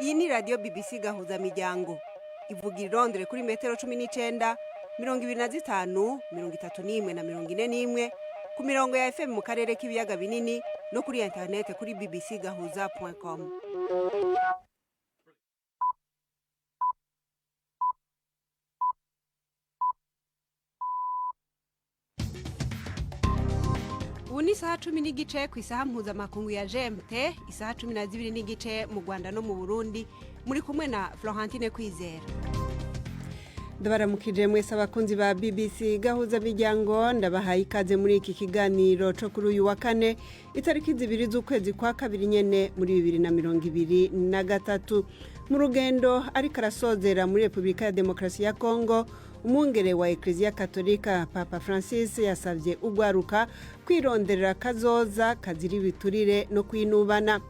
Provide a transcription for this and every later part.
Iyi ni radio BBC Gahuzamiryango. Ivugira i Londres kuri metero 19, 25, 31 na 41 ku mirongo ya FM mu karere k'ibiyaga binini no kuri internet kuri bbcgahuza.com. Ubu ni isaha 10 n'igice ku isaha mpuzamakungu ya GMT, isaha 12 n'igice mu Rwanda no mu Burundi, muri kumwe na Florentine Kwizera. Ndabaramukije mwese abakunzi ba BBC Gahuzamiryango, ndabahaye ikaze muri iki kiganiro cyo kuri uyu wa kane itariki 2 z'ukwezi kwa kabiri nyene muri 2023 mu rugendo ariko arasozera muri Republika ya Demokarasi ya Congo. Umwungere wa Eklezia Katolika Papa Francis yasavye ugwaruka kwironderera kazoza kazira ibiturire no kwinubana.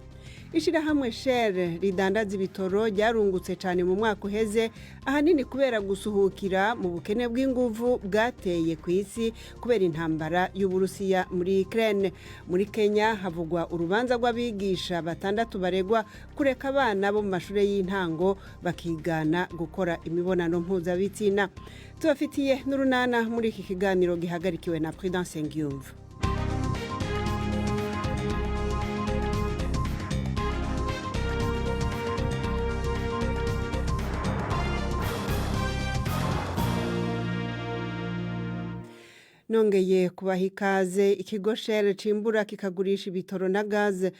Ishirahamwe Shell ridandaza ibitoro ryarungutse cyane mu mwaka uheze, ahanini kubera gusuhukira mu bukene bw'inguvu bwateye ku isi kubera intambara y'Uburusiya muri Ukraine. Muri Kenya havugwa urubanza rw'abigisha 6 baregwa kureka abana bo mu mashure y'intango bakigana gukora imibonano mpuzabitsina. Tubafitiye n'urunana muri iki kiganiro gihagarikiwe na Prudence Ngiyumva. Nongeye kubaha ikaze. Ikigo Shell cimbura kikagurisha ibitoro na gaze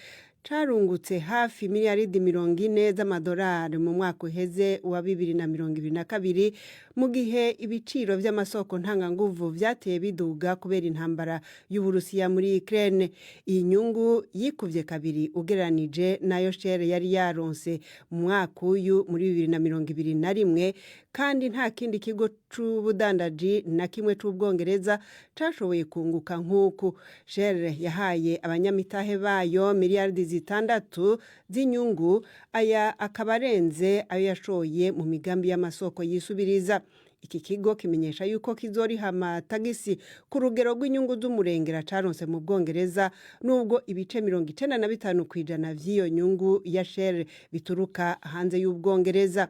carungutse hafi miliyaridi 40 z'amadolari mu mwaka uheze wa 2022 mu gihe ibiciro by'amasoko ntanganguvu vyateye biduga kubera intambara y'Uburusiya muri Ukraine. Iyi nyungu yikuvye kabiri ugeranije nayo Shell yari yaronse mu mwaka uyu muri 2021, kandi nta kindi kigo c'ubudandaji na kimwe c'ubwongereza cashoboye kunguka nk'uku. Shell yahaye abanyamitahe bayo miliyaridi 6 z'inyungu, aya akabarenze ayo yashoye mu migambi y'amasoko yisubiriza. Iki kigo kimenyesha yuko kizoriha amatagisi ku rugero rw'inyungu z'umurengera caronse mu Bwongereza, nubwo ibice 95% vy'iyo nyungu ya Shell bituruka hanze y'Ubwongereza.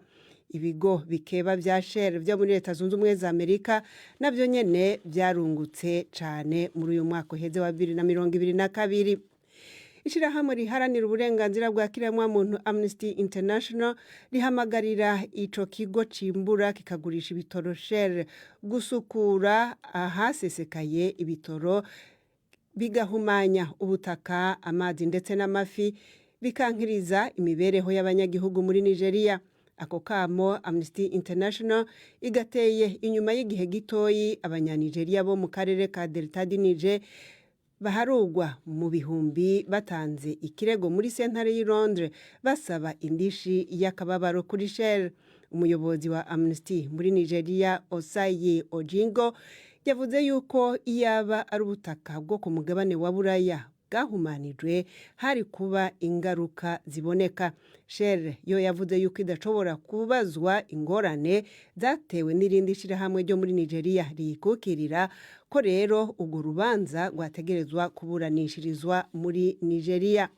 Ibigo bikeba vya Shell vyo muri Leta Zunze Ubumwe za Amerika navyo nyene vyarungutse cane muri uyu mwaka uheze wa 2022. Ishirahamwe riharanira uburenganzira bwa kiremwamuntu Amnesty International rihamagarira ico kigo cimbura kikagurisha ibitoro Shell gusukura ahasesekaye ibitoro bigahumanya ubutaka, amazi ndetse n'amafi, bikankiriza imibereho y'abanyagihugu muri Nigeria. Ako kamo Amnesty International igateye inyuma y'igihe gitoyi abanyanigeria bo mu karere ka Delta di Niger baharugwa mu bihumbi batanze ikirego muri sentare y'i Londres basaba indishi y'akababaro kuri Shell. Umuyobozi wa Amnesty muri Nigeria, Osayi Ojingo, yavuze yuko iyaba ari ubutaka bwo ku mugabane wa Buraya bwahumanijwe hari kuba ingaruka ziboneka. Shell yo yavuze yuko idashobora kubazwa ingorane zatewe n'irindi shirahamwe ryo muri Nigeria riyikukirira, ko rero urwo rubanza rwategerezwa kuburanishirizwa muri Nigeria.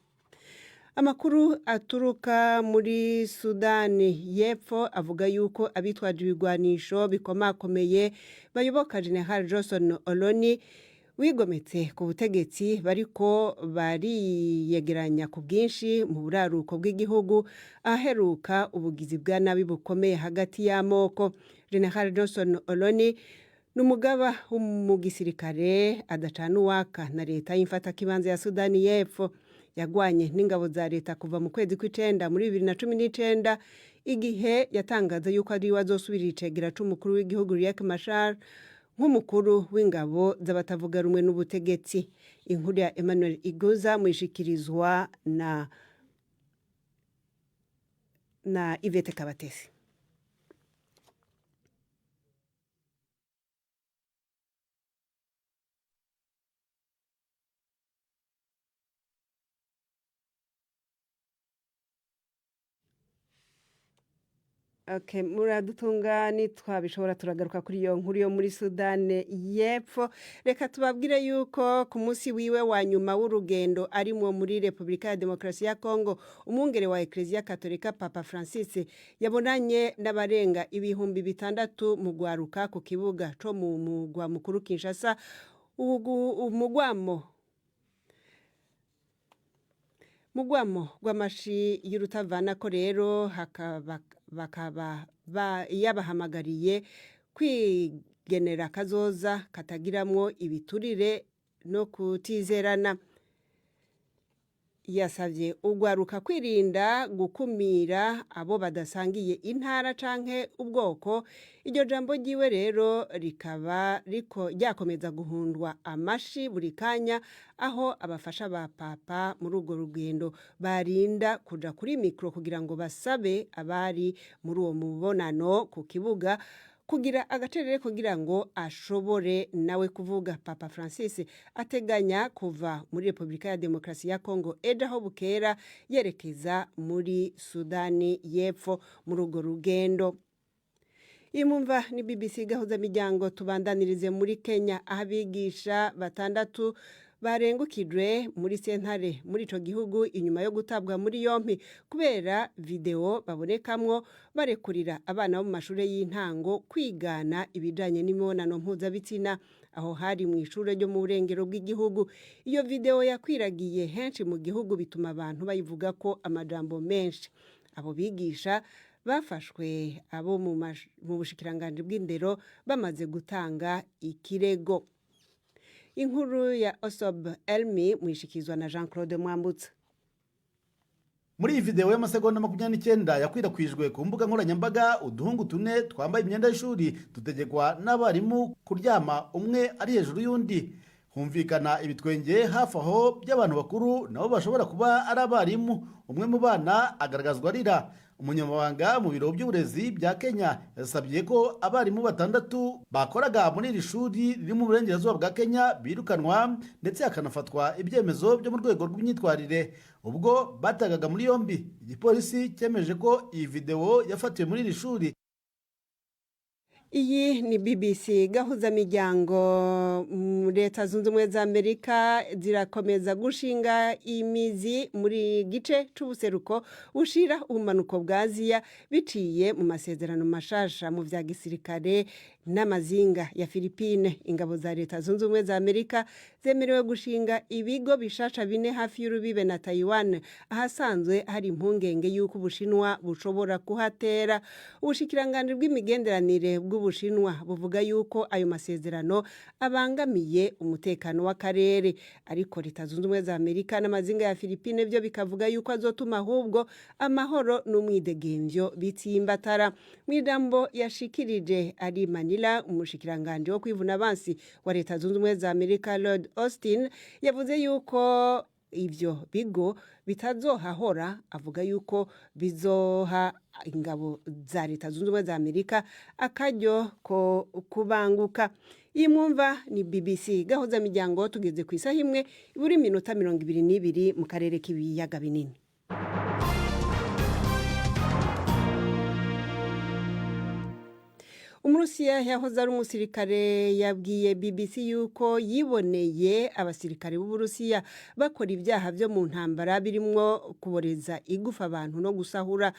Amakuru aturuka muri Sudani y'Epfo avuga yuko abitwaje ibigwanisho bikomakomeye bayoboka General Johnson Oloni wigometse ku butegetsi bariko bariyegeranya ku bwinshi mu buraruko bw'igihugu, aheruka ubugizi bwa nabi bukomeye hagati y'amoko. General Johnson Oloni n'umugaba mu gisirikare adacana uwaka na leta y'imfatakibanza ya Sudani y'Epfo. Yagwanye n'ingabo za leta kuva mu kwezi kw'icenda muri 2019, igihe yatangaza yuko ari wazosubira icegera c'umukuru w'igihugu Riek Machar nk'umukuru w'ingabo z'abatavuga rumwe n'ubutegetsi. Inkuru ya Emmanuel Igoza mwishikirizwa na Ivete Kabatesi. Okay, muradutunga twabishobora turagaruka kuri iyo nkuru yo muri Sudani y'Epfo. Reka tubabwire yuko ku munsi wiwe wa nyuma w'urugendo arimwo muri Repubulika ya Demokarasi ya Congo, umwungere wa Eklezia Katolika Papa Francis yabonanye n'abarenga ibihumbi 600 mu gwaruka ku kibuga co mu mugwa mukuru Kinshasa. Mugwamo gw'amashi y'urutavana ko rero bakaba yabahamagariye kwigenera kazoza katagiramwo ibiturire no kutizerana. Yasavye ugwaruka kwirinda gukumira abo badasangiye intara canke ubwoko. Iryo jambo ryiwe rero rikaba ryakomeza guhundwa amashi buri kanya, aho abafasha ba papa muri urwo rugendo barinda kuja kuri mikro kugira ngo basabe abari muri uwo mubonano ku kibuga kugira agacerere kugira ngo ashobore nawe kuvuga. Papa Francis ateganya kuva muri Repubulika ya Demokarasi ya Congo aho bukera yerekeza muri Sudani y'Epfo muri urwo rugendo. Imumva ni BBC Gahuzamiryango. Tubandanirize muri Kenya, aho abigisha 6 barengukijwe muri sentare muri ico gihugu inyuma yo gutabwa muri yompi kubera video babonekamwo barekurira abana bo mu mashure y'intango kwigana ibijanye n'imibonano mpuzabitsina aho hari mu ishure ryo mu burengero bw'igihugu. Iyo video yakwiragiye henshi mu gihugu bituma abantu bayivuga ko amajambo menshi. Abo bigisha bafashwe abo mu bushikiranganje bw'indero bamaze gutanga ikirego. Inkuru ya Osob Elmi mwishikizwa na Jean-Claude Mwambutsa. Muri iyi video y'amasegonda 29 yakwirakwijwe ku mbuga nkoranyambaga, uduhungu 4 twambaye imyenda y'ishuri tutegekwa n'abarimu kuryama umwe ari hejuru y'undi. Humvikana ibitwenge hafi aho by'abantu bakuru nabo bashobora kuba ari abarimu. Umwe mu bana agaragazwa arira. Umunyamabanga mu biro by'uburezi bya Kenya yasabye ko abarimu 6 bakoraga muri iri shuri riri mu burengerazuba bwa Kenya birukanwa, ndetse hakanafatwa ibyemezo byo mu rwego rw'imyitwarire. Ubwo batagaga muri yombi, igipolisi cyemeje ko iyi video yafatiwe muri iri shuri. Iyi ni BBC Gahuzamiryango. Leta Zunze Ubumwe za Amerika zirakomeza gushinga imizi muri gice c'ubuseruko ushira ubumanuko bwa Aziya biciye mu masezerano mashasha mu vya gisirikare n'amazinga ya Philippines. Ingabo za Leta Zunze Ubumwe za Amerika zemerewe gushinga ibigo bishasha 4 hafi y'urubibe na Taiwan, ahasanzwe hari impungenge yuko Ubushinwa bushobora kuhatera. Ubushikiranganje bw'imigenderanire bw'Ubushinwa buvuga yuko ayo masezerano abangamiye umutekano w'akarere, ariko Leta Zunze Ubumwe za Amerika n'amazinga ya Philippines byo bikavuga yuko azotuma ahubwo amahoro n'umwidegemvyo bitsimbatara. Mwidambo yashikirije ari Manila, umushikiranganje wo kwivuna abansi wa Leta Zunze Ubumwe za Amerika Lord Austin yavuze yuko ivyo bigo bitazohahora. Avuga yuko bizoha ingabo za Leta Zunze Ubumwe za Amerika akaryo ko kubanguka. Iyi mwumva ni BBC Gahuzamiryango. Tugeze ku isaha imwe iburi minota 22 mu karere k'ibiyaga binini. Umurusiya yahoze ari umusirikare yabwiye BBC yuko yiboneye abasirikare b'Uburusiya bakora ibyaha byo mu ntambara birimwo kuboreza igufa abantu no gusahura.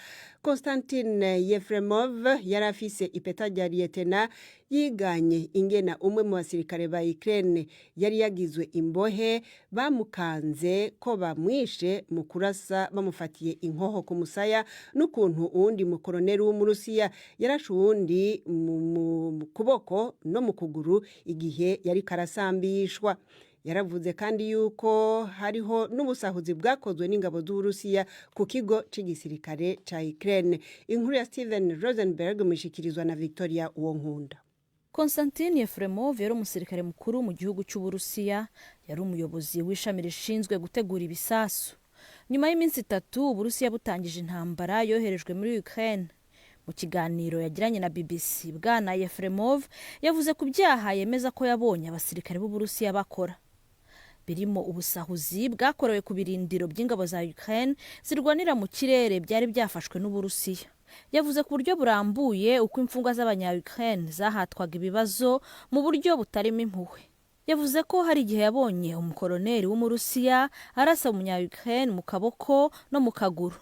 Konstantin Yefremov yari afise ipeta rya lieutenant, yiganye ingena umwe mu basirikare ba Ukraine yari yagizwe imbohe bamukanze ko bamwishe mu kurasa bamufatiye inkoho ku musaya, n'ukuntu uwundi mukoroneri w'Umurusiya yarashe uwundi mu kuboko no mu kuguru igihe yari karasambishwa. Yaravuze kandi yuko hariho n'ubusahuzi bwakozwe n'ingabo z'Uburusiya ku kigo c'igisirikare ca Ukraine. Inkuru ya Steven Rosenberg mushikirizwa na Victoria Uwonkunda. Konstantin Yefremov yari umusirikare mukuru mu gihugu cy'Uburusiya, yari umuyobozi w'ishami rishinzwe gutegura ibisasu. Nyuma y'iminsi 3 Uburusiya butangije intambara yoherejwe muri Ukraine. Mu kiganiro yagiranye na BBC, Bwana Yefremov yavuze ku byaha yemeza ko yabonye abasirikare b'Uburusiya bakora, birimo ubusahuzi bwakorewe ku birindiro by'ingabo za Ukraine zirwanira mu kirere byari byafashwe n'Uburusiya. yavuze ku buryo burambuye uko imfungwa z'abanya-Ukraine zahatwaga ibibazo mu buryo butarimo impuhwe. Yavuze ko hari igihe yabonye umukoloneli w'umurusiya arasa umunya-Ukraine mu kaboko no mu kaguru.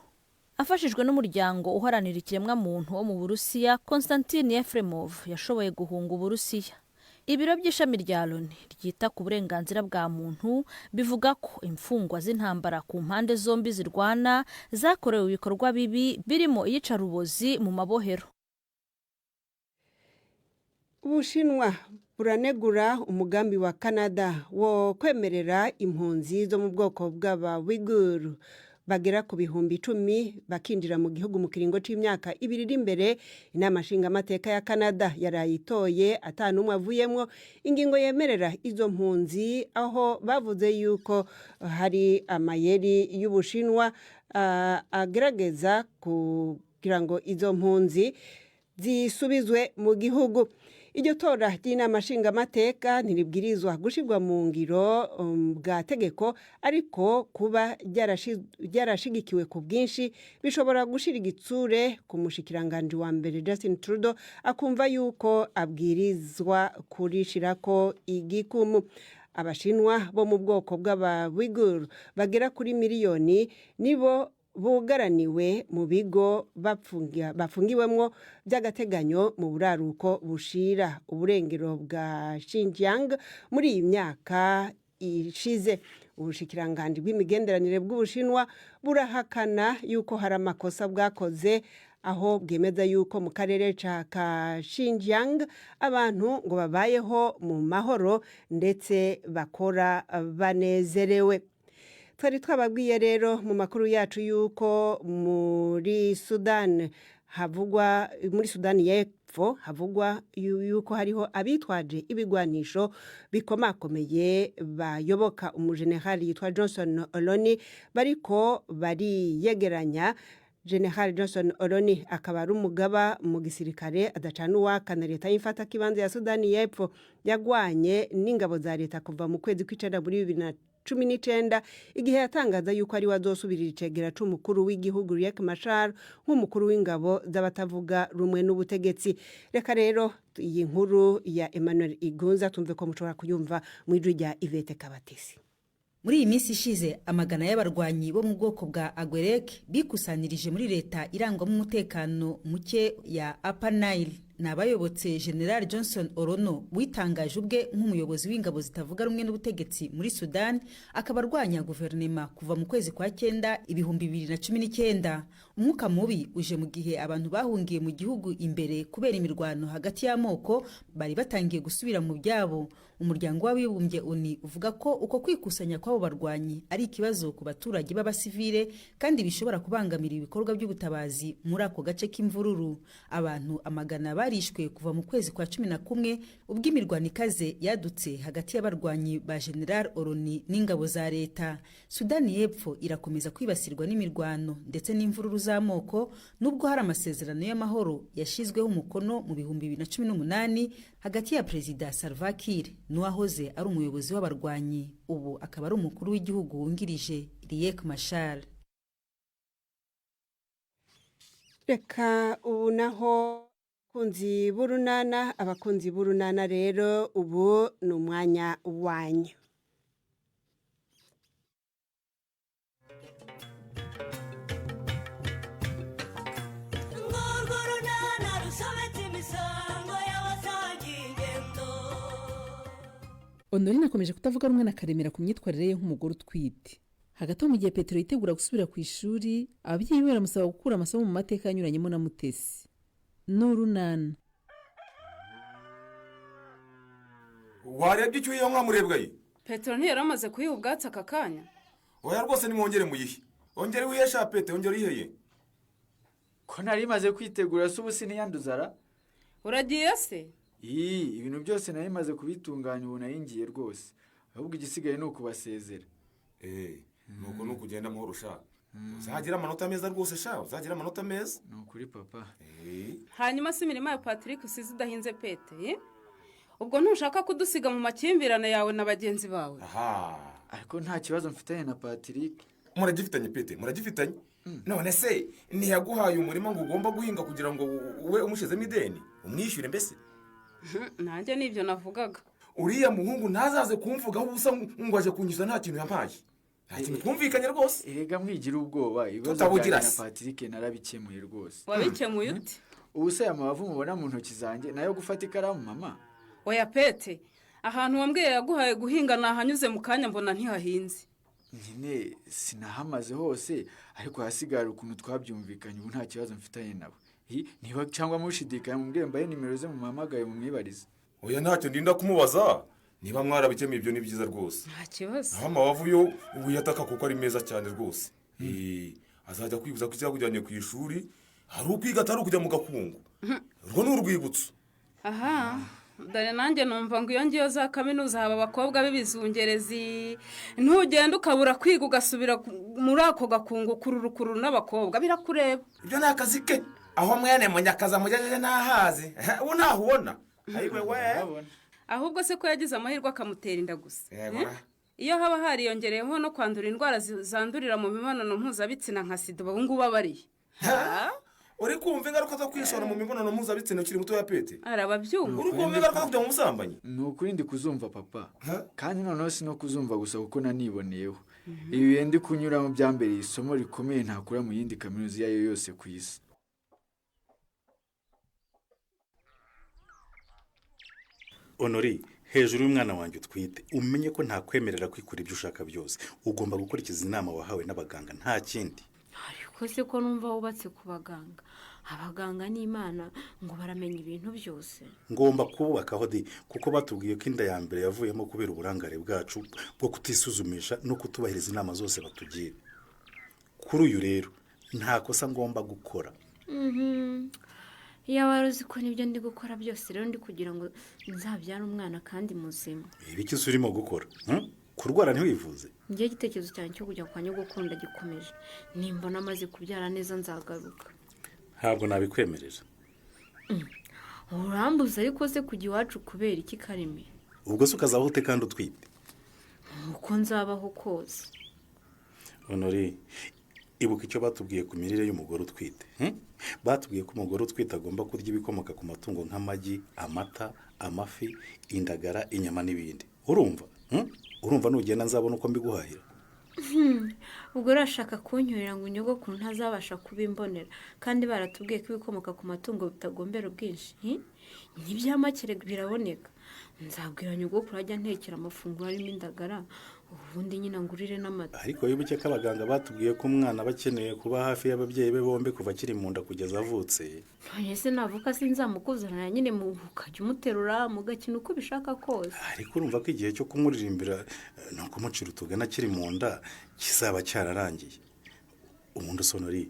Afashijwe n'umuryango uharanira ikiremwamuntu wo mu Burusiya, Konstantin Yefremov yashoboye guhunga Uburusiya. Ibiro by'ishami rya Loni ryita ku burenganzira bwa muntu bivuga ko imfungwa z'intambara ku mpande zombi zirwana zakorewe ibikorwa bibi birimo iyicarubozi mu mabohero. Ubushinwa buranegura umugambi wa Canada wo kwemerera impunzi zo mu bwoko bw'aba-Uighur bagera ku bihumbi 10 bakinjira mu gihugu mu kiringo c'imyaka 2 iri imbere. Inama nshingamateka ya Canada yarayitoye atanumwe avuyemwo ingingo yemerera izo mpunzi, aho bavuze yuko hari amayeri y'Ubushinwa agerageza kugira ngo izo mpunzi zisubizwe mu gihugu. Iryo tora ry'inama nshingamateka ntiribwirizwa gushirwa mu ngiro bwa tegeko, ariko kuba ryarashigikiwe ku bwinshi bishobora gushira igitsure ku mushikiranganje wa mbere Justin Trudeau akumva yuko abwirizwa kurishirako igikumu. Abashinwa bo mu bwoko bw'aba-Uighur bagera kuri miliyoni nibo bugaraniwe mu bigo bafungiwemwo by'agateganyo mu buraruko bushira uburengero bwa Xinjiang muri iyi myaka ishize. Ubushikiranganje bw'imigenderanire bw'Ubushinwa burahakana yuko hari amakosa bwakoze, aho bwemeza yuko mu karere ka Xinjiang abantu ngo babayeho mu mahoro ndetse bakora banezerewe. Twari twababwiye rero mu makuru yacu yuko muri Sudani y'Epfo havugwa yuko hariho abitwaje ibigwanisho bikomakomeye bayoboka umujenerali yitwa Johnson Oloni bariko bariyegeranya. General Johnson Oloni akaba ari umugaba mu gisirikare adacana uwaka na leta y'imfata kibanza ya Sudani y'Epfo yagwanye n'ingabo za leta kuva mu kwezi kw'icenda muri 2019, igihe yatangaza yuko ari wazosubirira icegera c'umukuru w'igihugu Riek Machar nk'umukuru w'ingabo z'abatavuga rumwe n'ubutegetsi. Reka rero iyi nkuru ya Emmanuel Igunza tumve ko mushobora kuyumva mu ijwi rya Ivete Kabatesi. Muri iyi minsi ishize amagana y'abarwanyi bo mu bwoko bwa Agwerek bikusanirije muri leta irangwamo umutekano muke ya Upper Nile. Nabayobotse General Johnson Orono witangaje ubwe nk'umuyobozi w'ingabo zitavuga rumwe n'ubutegetsi muri Sudan, akaba arwanya guverinoma kuva mu kwezi kwa 9 2019. Umwuka mubi uje mu gihe abantu bahungiye mu gihugu imbere kubera imirwano hagati y'amoko bari batangiye gusubira mu byabo. Umuryango w'abibumbye ONU uvuga ko uko kwikusanya kw'abo barwanyi ari ikibazo ku baturage b'abasivile kandi bishobora kubangamira ibikorwa by'ubutabazi muri ako gace k'imvururu. Abantu amagana barishwe kuva mu kwezi kwa 11 ubwo imirwano ikaze yadutse hagati y'abarwanyi ba General Oroni n'ingabo za leta. Sudani y'Epfo irakomeza kwibasirwa n'imirwano ndetse n'imvururu z'amoko, nubwo hari amasezerano y'amahoro yashizweho umukono mu 2018 hagati ya Perezida Salva Kiir n'uwahoze ari umuyobozi w'abarwanyi ubu akaba ari umukuru w'igihugu wungirije Riek Machar. Reka ubu naho abakunzi b'urunana rero ubu ni umwanya wanyu. Honorine akomeje kutavuga rumwe na Karemera ku myitwarire ye nk'umugore utwite. Hagati mu gihe Petero yitegura gusubira ku ishuri, ababyeyi be baramusaba gukura amasomo mu mateka anyuranyemo na Mutesi. N'urunana. Warebye icyo iyo mwamurebwa ye? Petero ntiyari amaze kuyiha ubwatsi aka kanya. Oya rwose nimwongere muyihe. Ongere wiyesha Petero, ongere uyiheye. Ko nari maze kwitegura se ubusi niyanduzara? Uragiye se? Ibintu byose nari maze kubitunganya ubu nayingiye rwose. Ahubwo igisigaye ni ukubasezera. Nuko nukugenda muhoro ushaka. Uzagira amanota meza rwose sha, uzagira amanota meza. Nukuri papa. Hanyuma se imirimo ya Patrick usize udahinze Pete, ubwo ntushaka kudusiga mu makimbirane yawe na bagenzi bawe? Aha. Ariko nta kibazo mfitanye na Patrick. Muragifitanye Pete, muragifitanye. none se ntiyaguhaye umurima ngo ugomba guhinga kugira ngo ube umushizemo ideni umwishyure mbese? nanjye nibyo navugaga. uriya muhungu ntazaze kumvugaho ubusa ngo aje kunyuza nta kintu yampaye. nta kintu twumvikanye rwose. erega mwigira ubwoba ibibazo Tutabugira byanjye se. na Patrick narabikemuye rwose. wabikemuye ute? ubu se amabavu mubona mu ntoki zanjye nayo gufata ikaramu mama? oya Pete, ahantu wambwiye yaguhaye guhinga nahanyuze mu kanya mbona ntihahinze. nyine sinahamaze hose ariko hasigara ukuntu twabyumvikanye ubu nta kibazo mfitanye nawe. niba cyangwa mushidikanya mubwire mbaye nimero ze mumamagaye mumwibarize. oya ntacyo ndinda kumubaza, niba mwarabikemuye ibyo ni byiza rwose. nta kibazo. aho amabavu yo uyataka kuko ari meza cyane rwose. azajya kwibuza ko icyakujyanye ku ishuri hari ukwiga atari ukujya mu gakungu. urwo ni urwibutso. aha dore nanjye numva ngo iyo ngiyo za kaminuza haba abakobwa b'ibizungerezi, ntugenda ukabura kwiga ugasubira muri ako gakungu kururu n'abakobwa birakureba. ibyo ni akazi ke. aho mwene munyakaza mujyaje ntahazi ubu ntaho ubona. ayiwe we ahubwo se ko yagize amahirwe akamutera inda gusa. Yego. iyo haba hariyongereyeho no kwandura indwara zandurira mu mibonano mpuzabitsina nka sida ubu ngubu abariye. uri kumva ingaruka zo kwishora mu mibonano mpuzabitsina ukiri muto ya Pete? arababyumva. uri kumva ingaruka zo kujya mu busambanyi? ni ukuri ndi kuzumva papa. kandi noneho si no kuzumva gusa kuko naniboneyeho. ibi bihe ndi kunyuramo byambereye isomo rikomeye ntakura mu yindi kaminuza iyo ari yo yose ku isi. Honori, hejuru y'umwana wanjye utwite umenye ko ntakwemerera kwikura ibyo ushaka byose. ugomba gukurikiza inama wahawe n'abaganga nta kindi. ariko se ko numva wubatse ku baganga, abaganga n'Imana ngo baramenya ibintu byose. ngomba kububakaho di kuko batubwiye ko inda ya mbere yavuyemo kubera uburangare bwacu bwo kutisuzumisha no kutubahiriza inama zose batugira. kuri uyu rero nta kosa ngomba gukora. iyo wari uzi ko nibyo ndi gukora byose rero ndi kugira ngo nzabyare umwana kandi muzima. ibiki se urimo gukora? kurwara ntiwivuze? ngiye igitekerezo cyane cyo kujya kwa nyogokunda gikomeje. nimbona amaze kubyara neza nzagaruka. ntabwo nabikwemerera. urambuza ariko se kujya iwacu kubera iki Kareme? ubwo se ukazaho ute kandi utwite? uko nzabaho kose. Honori, ibuka icyo batubwiye ku mirire y'umugore utwite. batubwiye ko umugore utwite agomba kurya ibikomoka ku matungo nk'amagi, amata, amafi, indagara, inyama n'ibindi. urumva? urumva nugenda nzabona uko mbiguhahira. ubwo urashaka kunyurira ngo nyogokuru ntazabasha kubimbonera kandi baratubwiye ko ibikomoka ku matungo bitagombera ubwinshi. n'iby'amakere biraboneka. nzabwira nyogokuru ajya ntekera amafunguro arimo indagara ubundi nyine ngurire n'amata. ariko wibuke ko abaganga batubwiye ko umwana aba akeneye kuba hafi y'ababyeyi be bombi kuva akiri mu nda kugeza avutse. none se navuka sinzamukuzanira nyine ukajya umuterura mugakina uko bishaka kose. ariko urumva ko igihe cyo kumuririmbira no kumucira utugana akiri mu nda kizaba cyararangiye. ubundi Honori,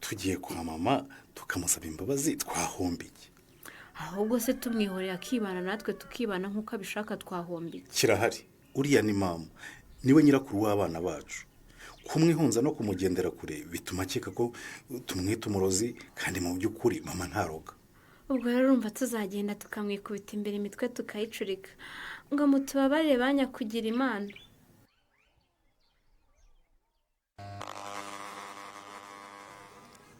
tugiye kwa mama tukamusaba imbabazi twahomba iki? ahubwo se tumwihoreye akibana natwe tukibana nk'uko abishaka twahomba iki? kirahari. uriya ni mama, niwe nyirakuru w'abana bacu. kumwihunza no kumugendera kure bituma akeka ko tumwita umurozi kandi mu by'ukuri mama ntaroga. ubwo rero urumva tuzagenda tukamwikubita imbere imitwe tukayicurika ngo mutubabarire banyakugira Imana.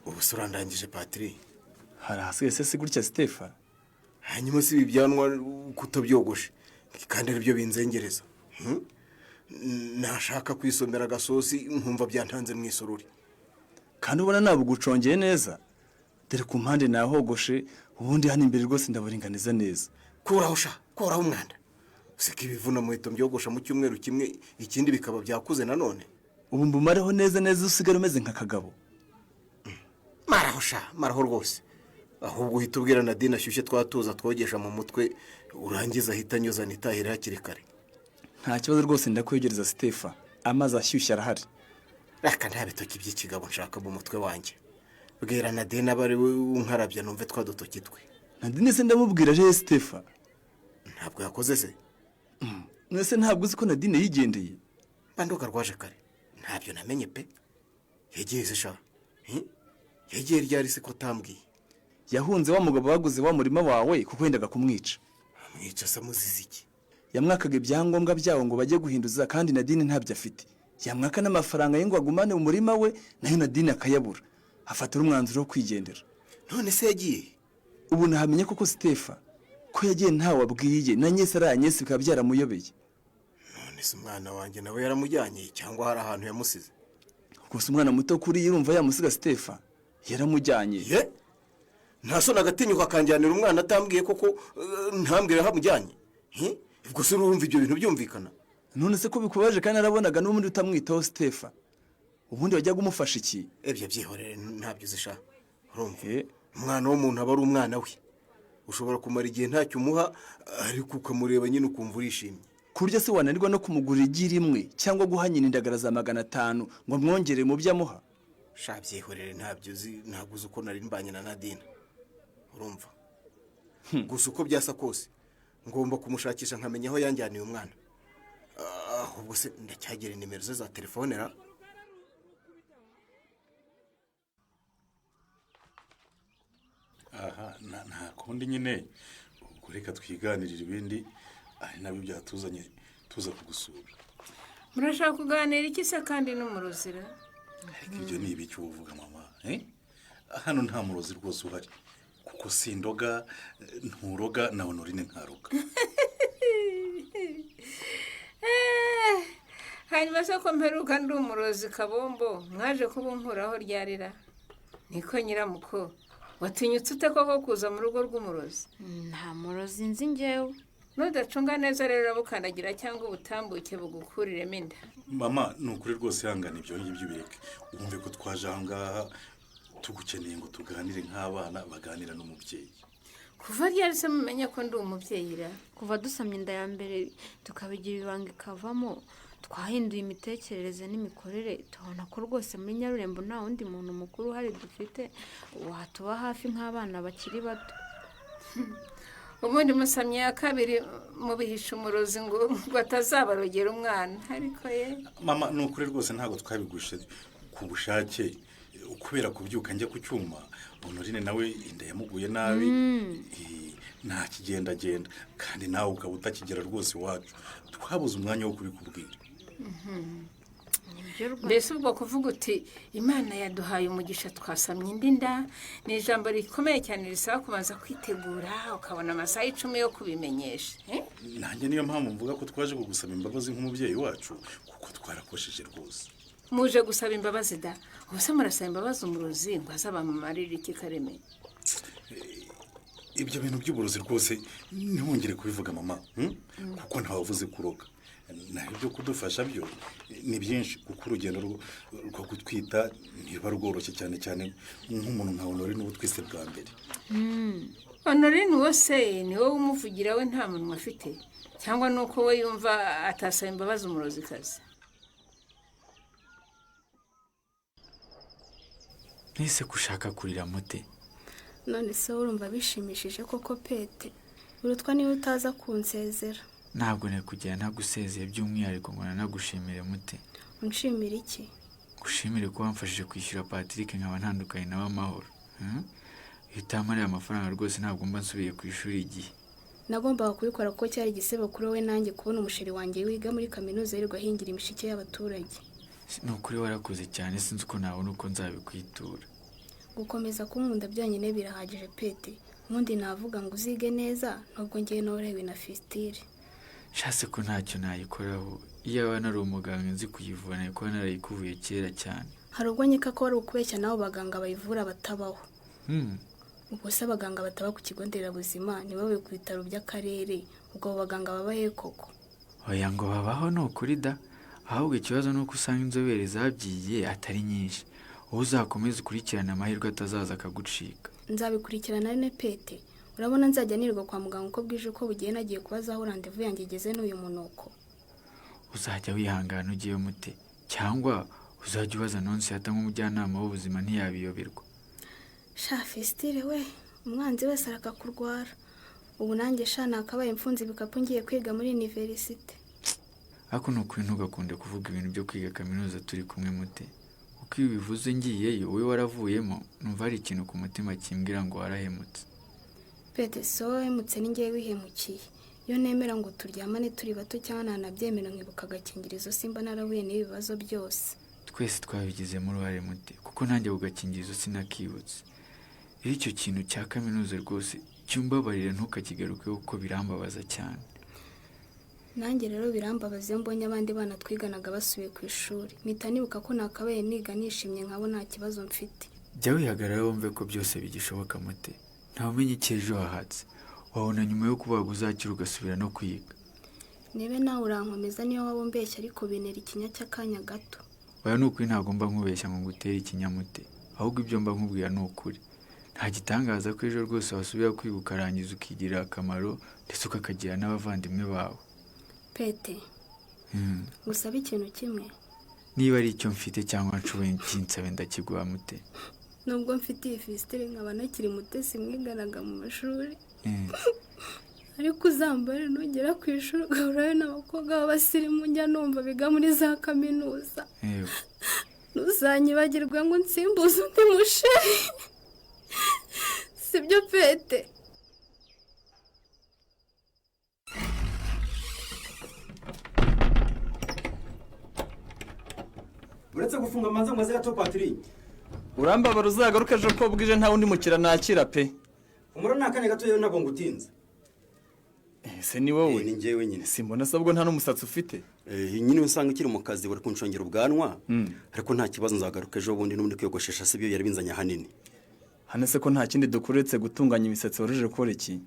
ubu se urandangije Patrick? hari ahasigaye se si gutya Stefa? hanyuma si ibibyanwa kutabyogoshe kandi ari byo binzengereza. nashaka kwisomera agasosi nkumva byantanze mu isorori. kandi ubona nabugucongeye neza dore ku mpande nahogoshe ubundi hano imbere rwose ndaburinganiza neza. kuraho umwanda. useka ibivuna muheto byogosha mu cyumweru kimwe ikindi bikaba byakuze nanone. ubu mbumareho neza usigara umeze nka kagabo. maraho rwose. ahubwo uhita ubwira Nadine ashyushye twatuza twogesha mu mutwe urangiza ahita anyuzana itahira hakiri kare. nta kibazo rwose ndakwegereza Stefa, amazi ashyushye arahari. reka nta bitoki by'ikigabo nshaka mu mutwe wanjye. bwira Nadine aba ari we unkarabya numve twa dutoki twe. Nadine se ndamubwira je Stefa? ntabwo yakoze se? mwese ntabwo uzi ko Nadine yigendeye? banduka rwaje kare ntabyo namenye pe. yegeye se sha? yegeye ryari se ko tambwiye? yahunze wa mugabo baguze wa murima wawe kuko yendaga kumwica. mwica se muzizi iki? yamwakaga ibyangombwa byawo ngo bajye guhinduza kandi Nadine ntabyo afite. yamwaka n'amafaranga ye ngo agumane mu murima we nayo Nadine akayabura afatira umwanzuro wo kwigendera. None se yagiye? Ubu nahamenye koko Stefa ko yagiye ntawe abwiye na Nyese aranyese bikaba byaramuyobeye. None se umwana wanjye nawe yaramujyanye cyangwa hari ahantu yamusize? Gusa umwana muto kuri yirumva yamusiga Stefa yaramujyanye. Ye? Ntasona agatinyuka akanjyanira umwana atambwiye koko ntambwira hamujyanye. Ubwo se urumva ibyo bintu byumvikana? None se ko bikubaje kandi arabonaga n'ubundi utamwitaho Stefa. Ubundi wajyaga umufasha iki? Ebye byihorere ntabyo zisha. Urumva? Umwana w'umuntu aba ari umwana we. Ushobora kumara igihe ntacyo umuha ariko ukamureba nyine ukumva urishimye. Kurya se wananirwa no kumugurira igi rimwe cyangwa guha nyina indagara za 500 ngo mwongere mu byo amuha? Sha byihorere ntabyo uzi ntabwo uzi uko nari mbanye na Nadine. Urumva? Gusa uko byasa kose ngomba kumushakisha nkamenya aho yanjyaniye umwana. Ubwo se ndacyagera nimero ze za telefone ra? Aha nta kundi nyine ubwo reka twiganirira ibindi ari nabyo byatuzanye tuza kugusura. Murashaka kuganira iki se kandi n'umurozira? Ariko ibyo ni ibiki uvuga mama? Hano nta murozi rwose uhari kuko sindoga nturoga na Honorine ntaroga. Hanyuma se ko mperuka ndi umurozi kabombo mwaje kubunkuraho ryarira? Niko nyiramuko watinyutse ute koko kuza mu rugo rw'umurozi? Nta murozi nzi njyewe. Nudacunga neza rero bukandagira cyangwa ubutambuke bugukuriremo inda. Mama nukuri rwose hangana ibyo ngibyo bireke. Wumve ko twaje ahangaha tugukeneye ngo tuganire nk'abana baganira n'umubyeyi. Kuva ryari se mumenye ko ndi umubyeyi ra? Kuva dusamye inda ya mbere tukabigira ibanga ikavamo twahinduye imitekerereze n'imikorere tubona ko rwose muri Nyarurembo nta wundi muntu mukuru hari dufite watuba hafi nk'abana bakiri bato. Ubundi musamye ya kabiri mubihisha umurozi ngo atazabarogera umwana ariko ye. Mama nukuri rwose ntago twabigushe ku bushake kubera kubyuka njya ku cyuma Honorine nawe inda yamuguye nabi nta kigendagenda kandi nawe ukaba utakigera rwose iwacu twabuze umwanya wo kubikubwira. Mbese ubwo kuvuga uti Imana yaduhaye umugisha twasamye indi nda ni ijambo rikomeye cyane risaba kubanza kwitegura ukabona amasaha 10 yo kubimenyesha. Nanjye niyo mpamvu mvuga ko twaje kugusaba imbabazi nk'umubyeyi wacu kuko twarakosheje rwose. Muje gusaba imbabazi da? Ubuse murasaba imbabazi umurozi ngo azabamumarira iki Kareme? Ibyo bintu by'uburozi rwose ntihongere kubivuga mama kuko ntawavuze kuroga. Nabyo kudufasha byo ni byinshi kuko urugendo rwo gutwita niba rworoshye cyane cyane nk'umuntu nka Honorine ubu twise bwa mbere. Honorine wose ni wowe umuvugira we nta muntu afite cyangwa nuko we yumva atasaba imbabazi umurozi kazi? Nise kushaka kurira mute? None se urumva bishimishije koko Pete? Urutwa niba utaza kunsezera. Ntabwo ne kujya ntagusezeye by'umwihariko ngo nanagushimire mute. Unshimira iki? Gushimire ko wamfashije kwishyura Patrick nkaba ntandukanye nawe amahoro. Itamare amafaranga rwose ntabwo mba nsubiye ku ishuri igihe. Nagombaga kubikora ko cyari igisebo kuri we nanjye kubona umusheri wanjye wiga muri kaminuza y'Irwa hingira imishike y'abaturage. Nukuri warakoze cyane sinzi uko nabona uko nzabikwitura. Gukomeza kunkunda byonyine birahagije Pete. Mundi navuga ngo uzige neza nubwo ngiye norewe na fistire. Shase ko ntacyo nayikoraho iyo abana ari umuganga nzi kuyivura ariko narayikuvuye kera cyane. Hari ubwo nyika ko ari ukubeshya naho baganga bayivura batabaho. Ubwo se abaganga bataba ku kigo nderabuzima ni bawe ku bitaro by'akarere ubwo baganga babahe koko? Oya ngo babaho no kuri da. Ahubwo ikibazo nuko usanga inzobere zabyiye atari nyinshi. Uzakomeza ukurikirana amahirwe atazaza akagucika. Nzabikurikirana ne Pete. Urabona nzajya nirwa kwa muganga uko bwije uko bugiye nagiye kubazaho rendez-vous yanjye igeze n'uyu munuko. Uzajya wihangana ugiye mute cyangwa uzajya ubaza nonse hata nk'umujyanama w'ubuzima ntiyabiyoberwa. Sha fistire we umwanzi wese arakakurwara. Ubu nanjye sha nakabaye mfunze ibikapu ngiye kwiga muri university. Ako nukuri ntugakunde kuvuga ibintu byo kwiga kaminuza turi kumwe mute. Uko ibivuze ngiyeyo wowe waravuyemo numva ari ikintu ku mutima kimbwira ngo warahemutse. Pete so hemutse ningiye wihemukiye. iyo nemera ngo turyamane turi bato cyangwa nanabyemera nkibuka agakingirizo simba narahuye n'ibibazo byose. twese twabigizemo uruhare mute kuko nanjye ku gakingirizo sinakibutse. Iyo icyo kintu cya kaminuza rwose cyumbabarira ntukakigarukeho kuko birambabaza cyane. Nanjye rero birambabaza iyo mbonye abandi bana twiganaga basubiye ku ishuri mpita nibuka ko nakabaye niga nishimye nkabo nta kibazo mfite. Jya wihagarara wumve ko byose bigishoboka mute. Ntawe umenya icyo ejo hahatse. Wabona nyuma yo kubaga uzakira ugasubira no kwiga. Nibe nawe urankomeza niyo waba umbeshya ariko binera ikinya cy'akanya gato. Oya ni ukuri ntabwo mba nkubeshya ngo ngutere ikinyamute. Ahubwo ibyo mba nkubwira ni ukuri. Nta gitangaza ko ejo rwose wasubira kwiga ukarangiza ukigirira akamaro ndetse ukakagira n'abavandimwe bawe. Pete, gusaba ikintu kimwe. Niba ari icyo mfite cyangwa nshoboye nkinsabe ndakiguha mute. Nubwo mfite iyi fisitire nkaba nakiri mutesi mwiganaga mu mashuri. Ariko uzambare nugera ku ishuri ugahurayo n'abakobwa b'abasirimu njya numva biga muri za kaminuza. Ntuzanyibagirwe ngo nsimbuze undi musheri. Sibyo Pete? uretse gufunga manza ngo gato Patrick. Urambabara uzagaruke ejo ko bwije nta wundi mukira nakira pe. Umuro nakane gato yewe ntabwo ngutinze. Ese ni wowe? Ni njyewe nyine. Simbona sabwo nta n'umusatsi ufite. Nyine usanga ukiri mu kazi bari kunshongera ubwanwa. Ariko nta kibazo nzagaruka ejo bundi n'undi kwiyogoshesha sibyo yari binzanya hanini. Hanese ko nta kindi dukuretse gutunganya imisatsi waruje gukora iki?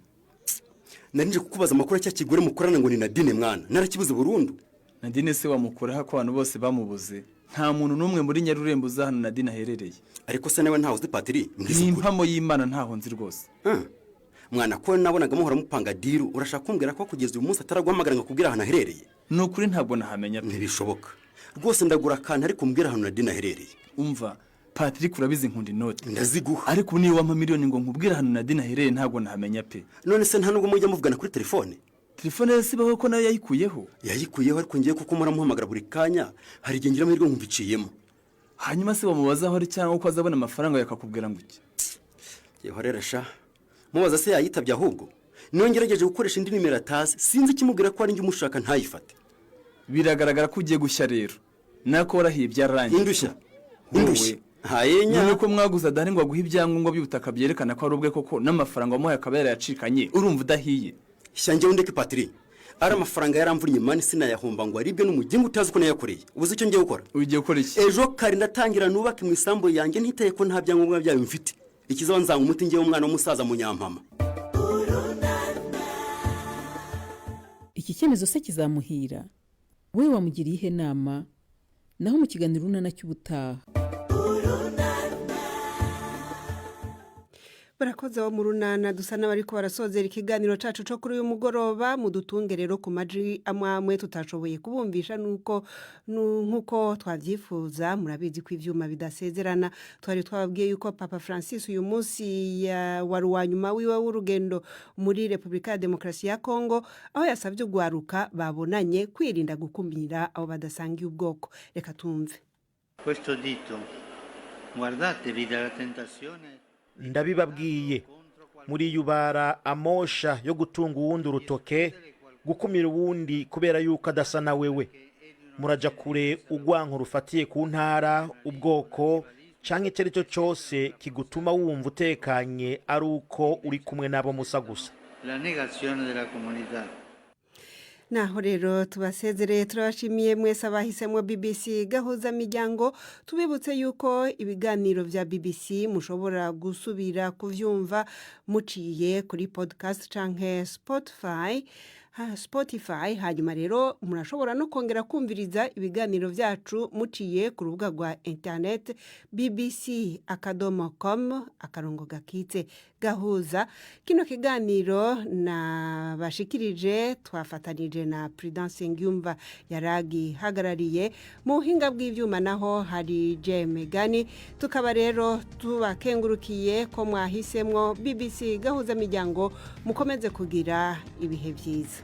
Narinje kukubaza amakuru cya kigore mukorana ngo ni Nadine mwana. Narakibuze burundu. Nadine se wamukuraho ko abantu bose bamubuze. Nta muntu n'umwe muri Nyarurembo uzahana Nadine aherereye. Ariko se nawe ntaho uzi Patrick? Ni impamo y'Imana ntaho nzi rwose. Mwana ko nabonaga muhora mupanga diru urashaka kumbwira ko kugeza uyu munsi ataragwamagara ngo kubwira ahantu aherereye? Ni ukuri ntabwo nahamenya. Ntibishoboka. Rwose ndagura akantu ariko kumbwira ahantu Nadine aherereye. Umva Patrick urabizi nkunda inote. Ndaziguha. Ariko niyo wampa miliyoni ngo nkubwira ahantu Nadine aherereye ntabwo nahamenya pe. None se nta nubwo mujya muvugana kuri telefone? Telefone sibaho ko nayo yayikuyeho. Yayikuyeho ariko ngiye kuko muramuhamagara buri kanya hari igihe ngira amahirwe nkumviciyemo. Hanyuma se wamubazaho ari cyangwa uko azabona amafaranga yakakubwira ngo iki? Yehorera sha. Mubaza se yayitabye ahubwo. Niyo ngerageje gukoresha indi nimero atazi sinzi kimubwira ko ari njye umushaka ntayifate. Biragaragara ko ugiye gushya rero. Nako warahiye byarangiye. Indushya. Indushya. Hayenya. Nuko mwaguza dani ngo aguhe ibyangombwa by'ubutaka byerekana ko ari ubwe koko n'amafaranga wamuhaye akabera yacikanye urumva udahiye. Shange undeke Patrick. Ara amafaranga yaramvunye mani sinayahomba ngo aribyo n'umugingo utazi ko nayakoreye. Ubuze icyo ngiye gukora. Ugiye gukora iki? Ejo kari ndatangira nubaka mu isambu yanjye ntitaye ko nta byangombwa byayo mfite. Ikizaho nzanga umuti ngiye umwana w'umusaza mu Nyampama. Iki cyemezo se kizamuhira? We wamugiriye ihe nama? Naho mu kiganiro runana cy'ubutaha. Barakoze wo mu runana dusa n'abariko barasozera ikiganiro cacu cyo kuri uyu mugoroba mudutunge rero ku maji amwe tutashoboye kubumvisha nkuko twavyifuza. Murabizi ko ivyuma bidasezerana. Twari twababwiye yuko Papa Francis uyu munsi wari wa nyuma wiwe w'urugendo muri Republika ya Demokarasi ya Congo aho yasavye gwaruka babonanye kwirinda gukumira abo badasangiye ubwoko. Reka tumve. Questo dito guardatevi dalla tentazione. Ndabibabwiye muri yubara amosha yo gutunga uwundi urutoke gukumira uwundi kubera yuko adasa na wewe. Muraja kure ugwanko rufatiye ku ntara ubwoko canke icyo cyo cyose kigutuma wumva utekanye ari uko uri kumwe nabo musa gusa. La negazione della comunità. Naho rero tubasezereye turabashimiye mwese abahisemo BBC Gahuzamiryango. Tubibutse yuko ibiganiro vya BBC mushobora gusubira kuvyumva muciye kuri podcast canke Spotify. Hanyuma rero murashobora no kongera kumviriza ibiganiro vyacu muciye ku rubuga rwa internet bbc.com /gakitse Gahuza. Kino kiganiro na bashikirije twafatanije na Prudence Ngyumva yaragi hagarariye mu buhinga bw'ivyuma naho hari Jeme Gani. Tukaba rero tubakengurukiye ko mwahisemwo BBC Gahuzamiryango. Mukomeze kugira ibihe byiza.